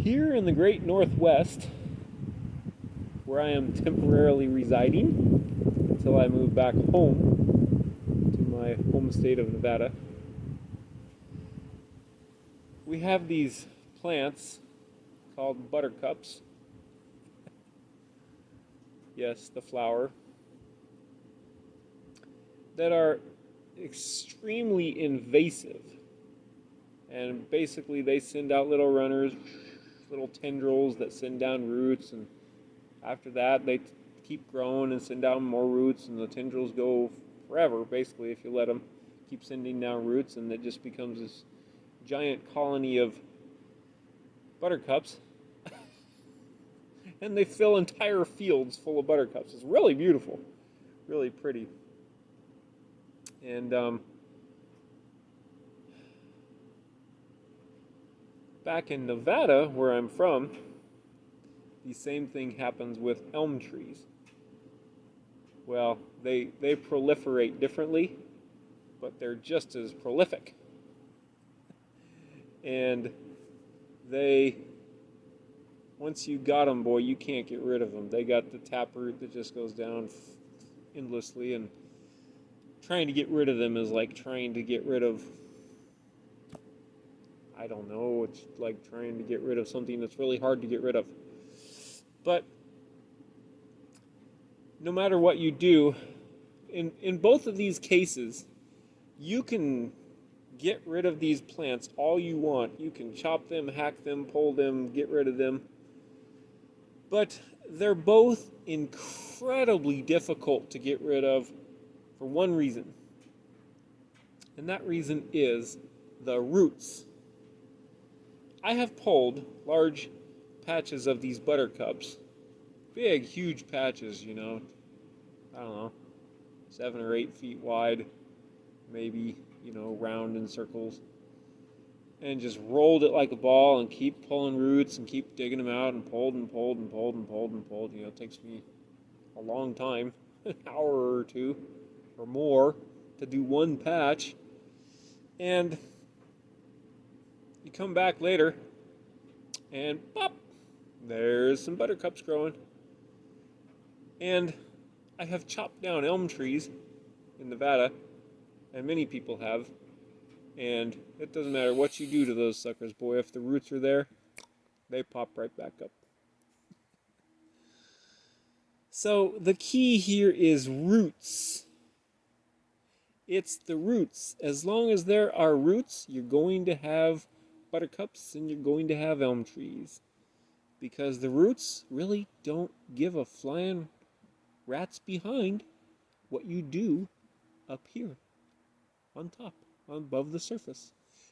Here in the great Northwest, where I am temporarily residing until I move back home to my home state of Nevada, we have these plants called buttercups. Yes, the flower, that are extremely invasive. And basically, they send out little runners, little tendrils that send down roots, and after that, they keep growing and send down more roots, and the tendrils go forever, basically, if you let them keep sending down roots, and it just becomes this giant colony of buttercups. And they fill entire fields full of buttercups. It's really beautiful, really pretty. And back in Nevada, where I'm from, the same thing happens with elm trees. Well, they proliferate differently, but they're just as prolific. And they, once you got them, boy, you can't get rid of them. They got the taproot that just goes down endlessly, and trying to get rid of them is like trying to get rid of, I don't know, it's like trying to get rid of something that's really hard to get rid of. But no matter what you do, in both of these cases, you can get rid of these plants all you want. You can chop them, hack them, pull them, get rid of them. But they're both incredibly difficult to get rid of for one reason. And that reason is the roots. I have pulled large patches of these buttercups, big, huge patches, I don't know, 7 or 8 feet wide, maybe, round in circles, and just rolled it like a ball and keep pulling roots and keep digging them out and pulled and pulled and pulled and pulled and pulled. It takes me a long time, an hour or two or more, to do one patch. And you come back later and pop, there's some buttercups growing. And I have chopped down elm trees in Nevada, and many people have, and it doesn't matter what you do to those suckers, boy, if the roots are there, they pop right back up. So the key here is roots. It's the roots. As long as there are roots, you're going to have buttercups and you're going to have elm trees. Because the roots really don't give a flying rat's behind what you do up here on top, above the surface.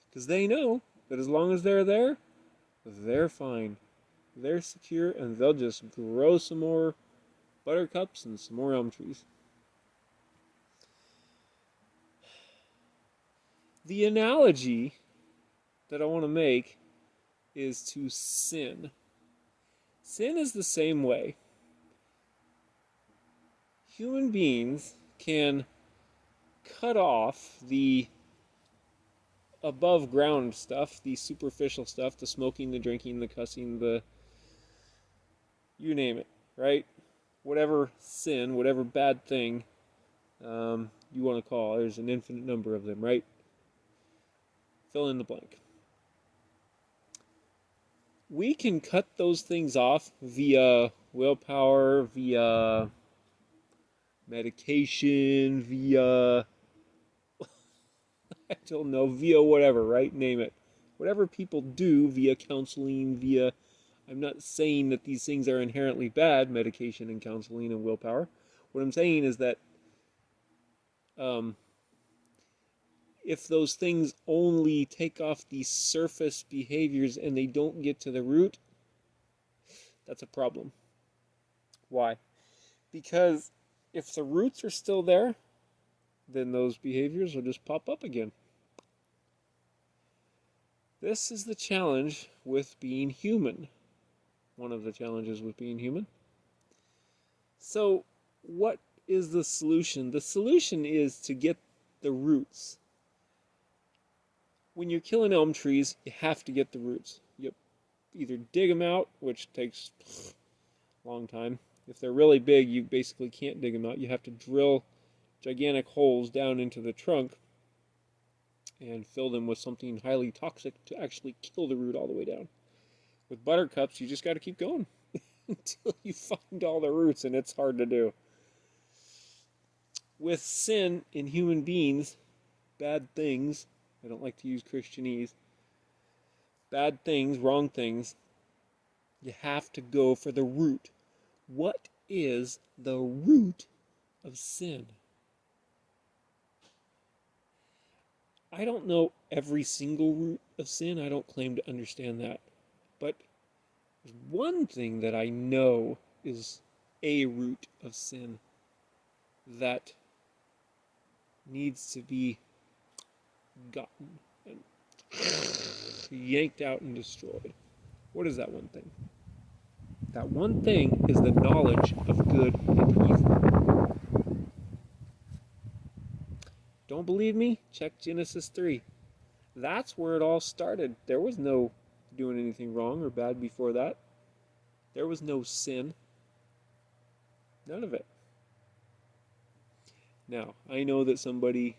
Because they know that as long as they're there, they're fine. They're secure, and they'll just grow some more buttercups and some more elm trees. The analogy that I want to make is to sin. Sin is the same way. Human beings can cut off the above ground stuff, the superficial stuff, the smoking, the drinking, the cussing, the you name it, right? Whatever sin, whatever bad thing you want to call, there's an infinite number of them, right? Fill in the blank. We can cut those things off via willpower, via medication, via I don't know, via whatever, right? Name it. Whatever people do via counseling, via I'm not saying that these things are inherently bad, medication and counseling and willpower. What I'm saying is that if those things only take off the surface behaviors and they don't get to the root, that's a problem. Why? Because if the roots are still there, then those behaviors will just pop up again. This is the challenge with being human. One of the challenges with being human. So, what is the solution? The solution is to get the roots. When you're killing elm trees, you have to get the roots. Yep. either dig them out, which takes a long time. If they're really big, you basically can't dig them out. You have to drill gigantic holes down into the trunk and fill them with something highly toxic to actually kill the root all the way down. With buttercups, you just got to keep going until you find all the roots, and it's hard to do. With sin in human beings, bad things, I don't like to use Christianese, bad things, wrong things, you have to go for the root. What is the root of sin? I don't know every single root of sin. I don't claim to understand that. But there's one thing that I know is a root of sin that needs to be gotten and yanked out and destroyed. What is that one thing? That one thing is the knowledge of good and evil. Don't believe me? Check Genesis 3. That's where it all started. There was no doing anything wrong or bad before that. There was no sin. None of it. Now, I know that somebody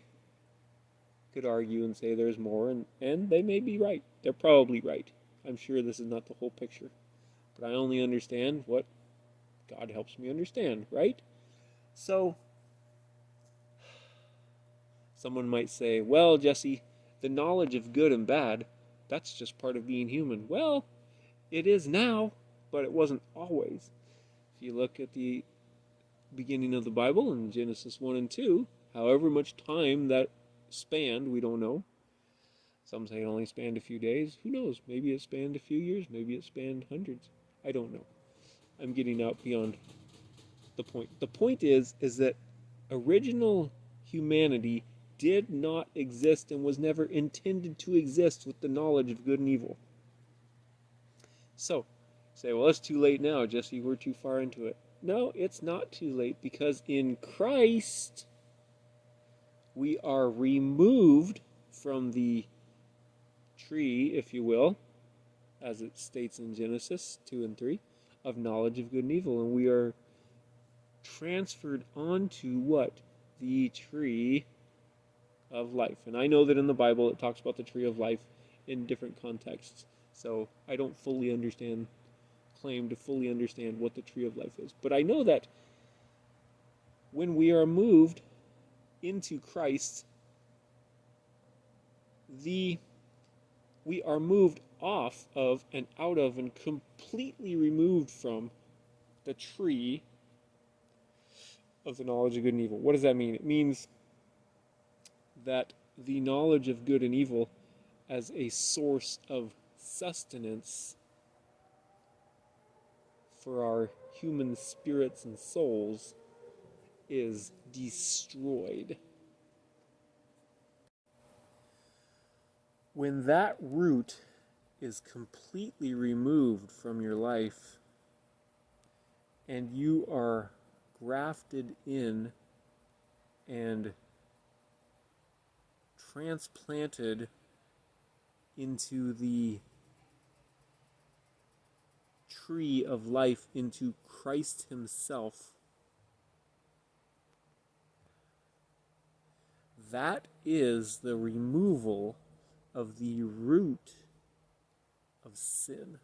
could argue and say there's more, and they may be right. They're probably right. I'm sure this is not the whole picture. But I only understand what God helps me understand, right? So, someone might say, well, Jesse, the knowledge of good and bad, that's just part of being human. Well, it is now, but it wasn't always. If you look at the beginning of the Bible in Genesis 1 and 2, however much time that spanned, we don't know. Some say it only spanned a few days. Who knows? Maybe it spanned a few years. Maybe it spanned hundreds. I don't know. I'm getting out beyond the point. The point is that original humanity did not exist and was never intended to exist with the knowledge of good and evil. So, say, well, it's too late now, Jesse. We're too far into it. No, it's not too late, because in Christ we are removed from the tree, if you will, as it states in Genesis 2 and 3, of knowledge of good and evil. And we are transferred onto what? The tree of life. And I know that in the Bible it talks about the tree of life in different contexts. So I don't fully claim to fully understand what the tree of life is. But I know that when we are moved into Christ, we are moved off of and out of and completely removed from the tree of the knowledge of good and evil. What does that mean? It means that the knowledge of good and evil as a source of sustenance for our human spirits and souls is destroyed. When that root is completely removed from your life and you are grafted in and transplanted into the tree of life, into Christ Himself, that is the removal of the root of sin.